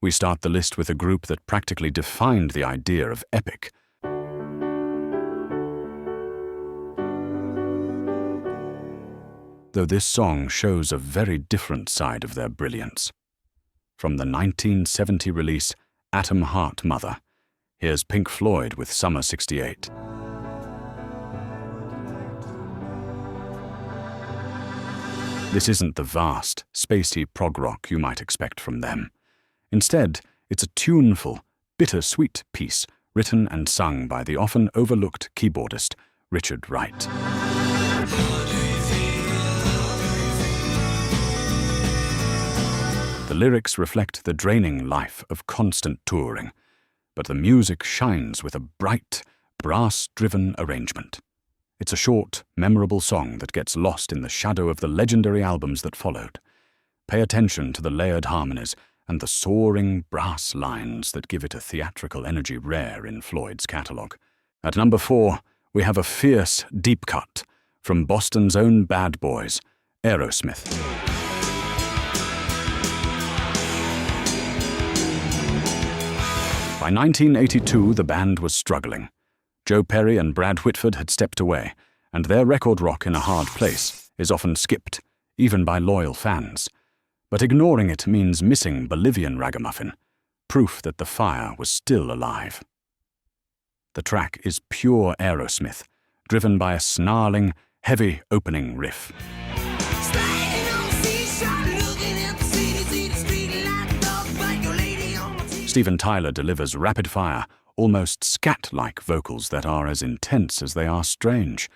We start the list with a group that practically defined the idea of epic. Though this song shows a very different side of their brilliance. From the 1970 release Atom Heart Mother, here's Pink Floyd with Summer '68. This isn't the vast, spacey prog rock you might expect from them. Instead, it's a tuneful, bittersweet piece written and sung by the often overlooked keyboardist Richard Wright. The lyrics reflect the draining life of constant touring, but the music shines with a bright, brass-driven arrangement. It's a short, memorable song that gets lost in the shadow of the legendary albums that followed. Pay attention to the layered harmonies and the soaring brass lines that give it a theatrical energy rare in Floyd's catalogue. At number 4, we have a fierce deep cut from Boston's own bad boys, Aerosmith. By 1982, the band was struggling. Joe Perry and Brad Whitford had stepped away, and their record rock in a hard place is often skipped, even by loyal fans. But ignoring it means missing Bolivian Ragamuffin, proof that the fire was still alive. The track is pure Aerosmith, driven by a snarling, heavy opening riff. Steven Tyler delivers rapid-fire, almost scat-like vocals that are as intense as they are strange.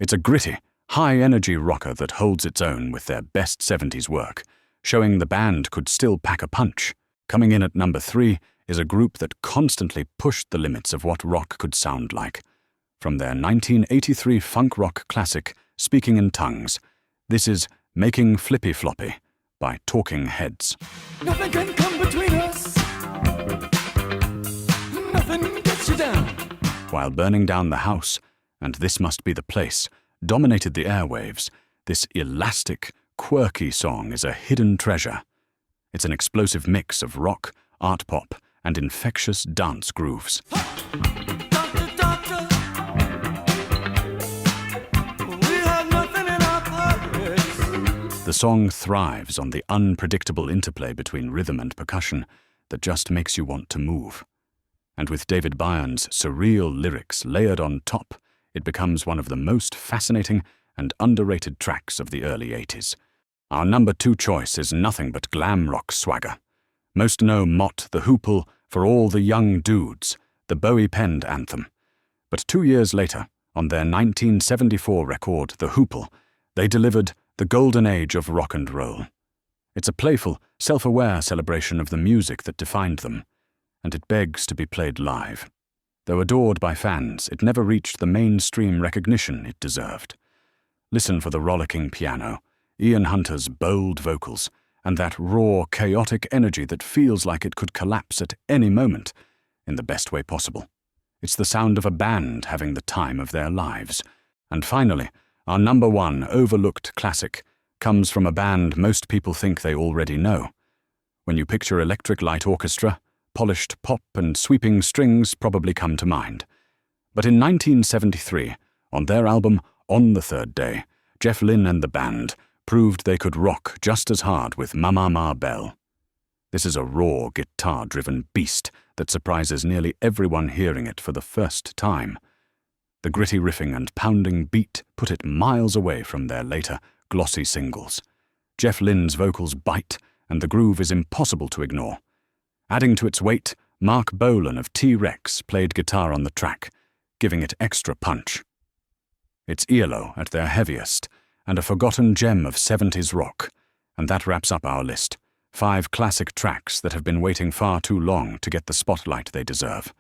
It's a gritty, high-energy rocker that holds its own with their best 70s work, showing the band could still pack a punch. Coming in at number 3 is a group that constantly pushed the limits of what rock could sound like. From their 1983 funk rock classic, Speaking in Tongues, this is Making Flippy Floppy by Talking Heads. Nothing can come between us. Nothing gets you down. While Burning Down the House and This Must Be the Place dominated the airwaves, this elastic, quirky song is a hidden treasure. It's an explosive mix of rock, art pop, and infectious dance grooves. Doctor, doctor, we have nothing in our pockets. The song thrives on the unpredictable interplay between rhythm and percussion that just makes you want to move. And with David Byrne's surreal lyrics layered on top, it becomes one of the most fascinating and underrated tracks of the early 80s. Our number 2 choice is nothing but glam rock swagger. Most know Mott the Hoople for All the Young Dudes, the Bowie-penned anthem. But 2 years later, on their 1974 record, The Hoople, they delivered The Golden Age of Rock and Roll. It's a playful, self-aware celebration of the music that defined them, and it begs to be played live. Though adored by fans, it never reached the mainstream recognition it deserved. Listen for the rollicking piano, Ian Hunter's bold vocals, and that raw, chaotic energy that feels like it could collapse at any moment, in the best way possible. It's the sound of a band having the time of their lives. And finally, our number 1 overlooked classic comes from a band most people think they already know. When you picture Electric Light Orchestra, polished pop and sweeping strings probably come to mind. But in 1973, on their album On the Third Day, Jeff Lynne and the band proved they could rock just as hard with Ma Belle. This is a raw, guitar-driven beast that surprises nearly everyone hearing it for the first time. The gritty riffing and pounding beat put it miles away from their later, glossy singles. Jeff Lynne's vocals bite, and the groove is impossible to ignore. Adding to its weight, Mark Bolan of T-Rex played guitar on the track, giving it extra punch. It's ELO at their heaviest, and a forgotten gem of 70s rock, and that wraps up our list. 5 classic tracks that have been waiting far too long to get the spotlight they deserve.